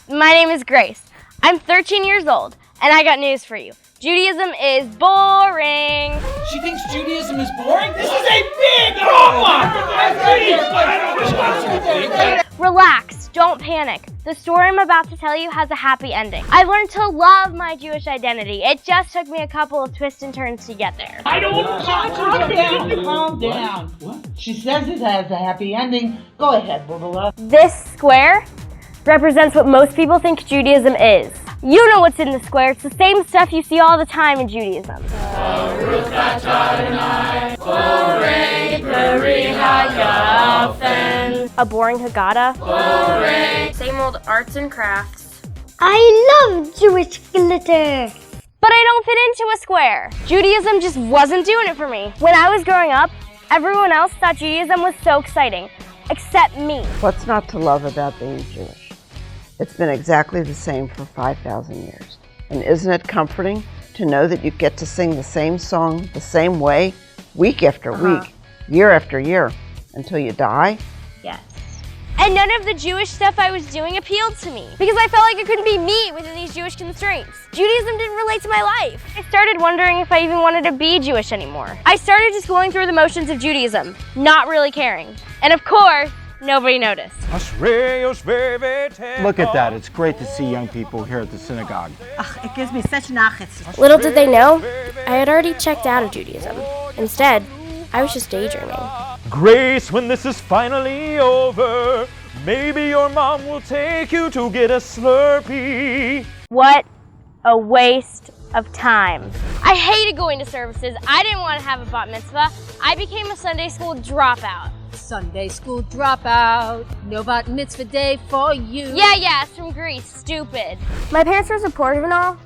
My name is Grace. I'm 13 years old, and I got news for you. Judaism is boring. She thinks Judaism is boring? This is a big problem! Relax, don't panic. The story I'm about to tell you has a happy ending. I learned to love my Jewish identity. It just took me a couple of twists and turns to get there. I don't want to Calm down. What? She says it has a happy ending. Go ahead, Bubala. This square represents what most people think Judaism is. You know what's in the square. It's the same stuff you see all the time in Judaism. A boring Haggadah. Same old arts and crafts. I love Jewish glitter. But I don't fit into a square. Judaism just wasn't doing it for me. When I was growing up, everyone else thought Judaism was so exciting, except me. What's not to love about being Jewish? It's been exactly the same for 5,000 years. And isn't it comforting to know that you get to sing the same song the same way, week after week, year after year, until you die? Yes. And none of the Jewish stuff I was doing appealed to me, because I felt like I couldn't be me within these Jewish constraints. Judaism didn't relate to my life. I started wondering if I even wanted to be Jewish anymore. I started just going through the motions of Judaism, not really caring. And of course, nobody noticed. Look at that. It's great to see young people here at the synagogue. It gives me such nachas. Little did they know, I had already checked out of Judaism. Instead, I was just daydreaming. Grace, when this is finally over, maybe your mom will take you to get a Slurpee. What a waste of time. I hated going to services. I didn't want to have a bat mitzvah. I became a Sunday school dropout. Sunday school dropout. No bat mitzvah day for you. Yeah, it's from Greece. Stupid. My parents were supportive and all,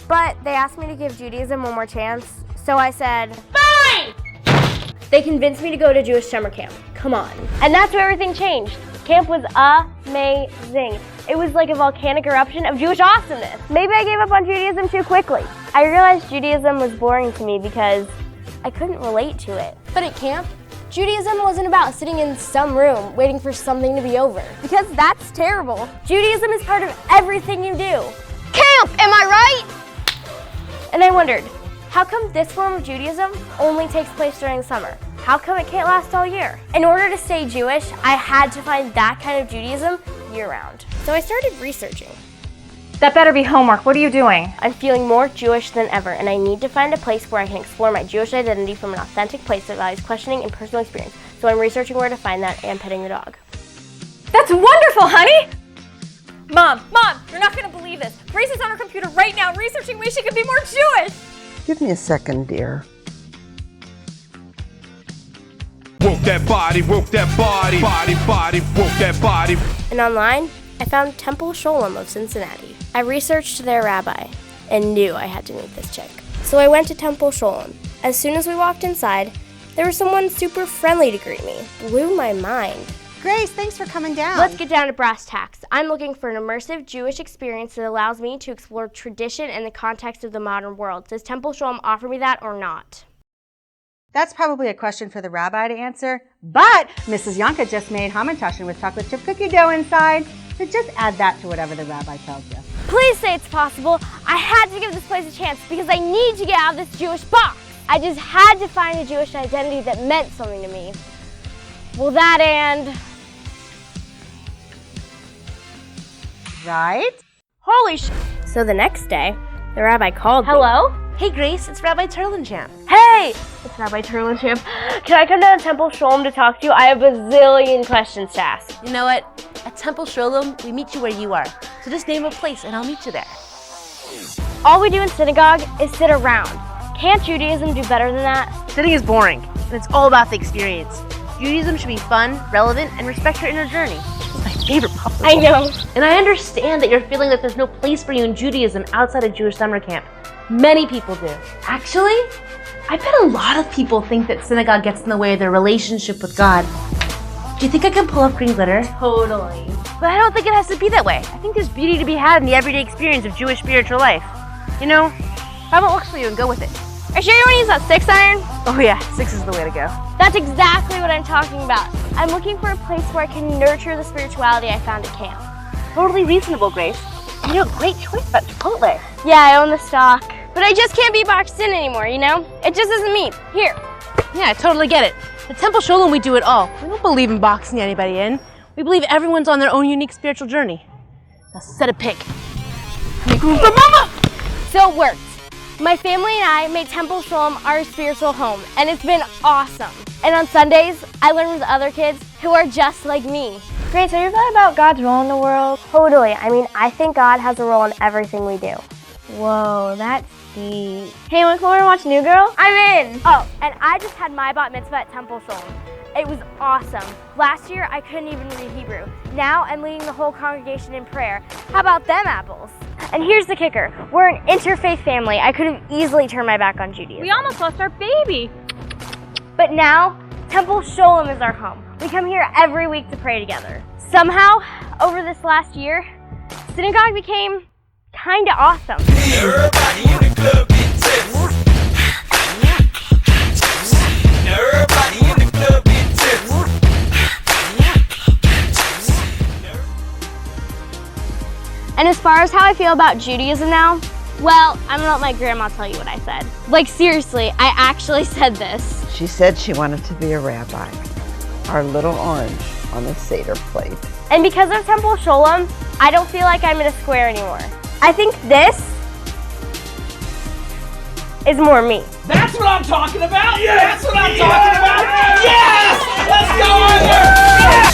but they asked me to give Judaism one more chance. So I said, fine! They convinced me to go to Jewish summer camp. Come on. And that's where everything changed. Camp was amazing. It was like a volcanic eruption of Jewish awesomeness. Maybe I gave up on Judaism too quickly. I realized Judaism was boring to me because I couldn't relate to it. But at camp, Judaism wasn't about sitting in some room waiting for something to be over, because that's terrible. Judaism is part of everything you do. Camp, am I right? And I wondered, how come this form of Judaism only takes place during summer? How come it can't last all year? In order to stay Jewish, I had to find that kind of Judaism year-round. So I started researching. That better be homework. What are you doing? I'm feeling more Jewish than ever, and I need to find a place where I can explore my Jewish identity from an authentic place that values questioning and personal experience. So I'm researching where to find that and petting the dog. That's wonderful, honey! Mom, you're not gonna believe this. Grace is on her computer right now researching ways she can be more Jewish. Give me a second, dear. Work that body, work that body, body, work that body. And online, I found Temple Sholom of Cincinnati. I researched their rabbi and knew I had to meet this chick. So I went to Temple Sholom. As soon as we walked inside, there was someone super friendly to greet me. Blew my mind. Grace, thanks for coming down. Let's get down to brass tacks. I'm looking for an immersive Jewish experience that allows me to explore tradition in the context of the modern world. Does Temple Sholom offer me that or not? That's probably a question for the rabbi to answer, but Mrs. Yanka just made hamantashen with chocolate chip cookie dough inside, so just add that to whatever the rabbi tells you. Please say it's possible. I had to give this place a chance because I need to get out of this Jewish box. I just had to find a Jewish identity that meant something to me. Well, that and... Right? Holy sh... So the next day, the rabbi called me. Hello? Hey Grace, it's Rabbi Terlinchamp. Hey! It's Rabbi Terlinchamp. Can I come down to Temple Sholom to talk to you? I have a zillion questions to ask. You know what? At Temple Sholom, we meet you where you are. So just name a place and I'll meet you there. All we do in synagogue is sit around. Can't Judaism do better than that? Sitting is boring, and it's all about the experience. Judaism should be fun, relevant, and respect your inner journey. It's my favorite popsicle. I know. And I understand that you're feeling that there's no place for you in Judaism outside of Jewish summer camp. Many people do. Actually, I bet a lot of people think that synagogue gets in the way of their relationship with God. Do you think I can pull off green glitter? Totally. But I don't think it has to be that way. I think there's beauty to be had in the everyday experience of Jewish spiritual life. You know, find what works for you and go with it. Are you sure you want to use that 6 iron? Oh yeah, 6 is the way to go. That's exactly what I'm talking about. I'm looking for a place where I can nurture the spirituality I found at camp. Totally reasonable, Grace. You know, great choice about Chipotle. Yeah, I own the stock. But I just can't be boxed in anymore, you know? It just isn't me. Here. Yeah, I totally get it. At Temple Sholom, we do it all. We don't believe in boxing anybody in. We believe everyone's on their own unique spiritual journey. Now set a pick. Make room for Mama! So it worked. My family and I made Temple Sholom our spiritual home, and it's been awesome. And on Sundays, I learn with other kids who are just like me. Grace, have you thought about God's role in the world? Totally. I mean, I think God has a role in everything we do. Whoa, that's deep. Hey, wanna come over and watch New Girl? I'm in! Oh, and I just had my bat mitzvah at Temple Sholom. It was awesome. Last year, I couldn't even read Hebrew. Now, I'm leading the whole congregation in prayer. How about them apples? And here's the kicker. We're an interfaith family. I could have easily turned my back on Judaism. We almost lost our baby. But now, Temple Sholom is our home. We come here every week to pray together. Somehow, over this last year, Synagogue became kinda awesome. Everybody in the club get tipsy. Everybody in the club get tipsy. And as far as how I feel about Judaism now, well, I'm gonna let my grandma tell you what I said. Like seriously, I actually said this. She said she wanted to be a rabbi. Our little orange on the Seder plate. And because of Temple Sholom, I don't feel like I'm in a square anymore. I think this is more me. That's what I'm talking about. Yes. That's what I'm talking about. Yes. Let's go on there. Yes.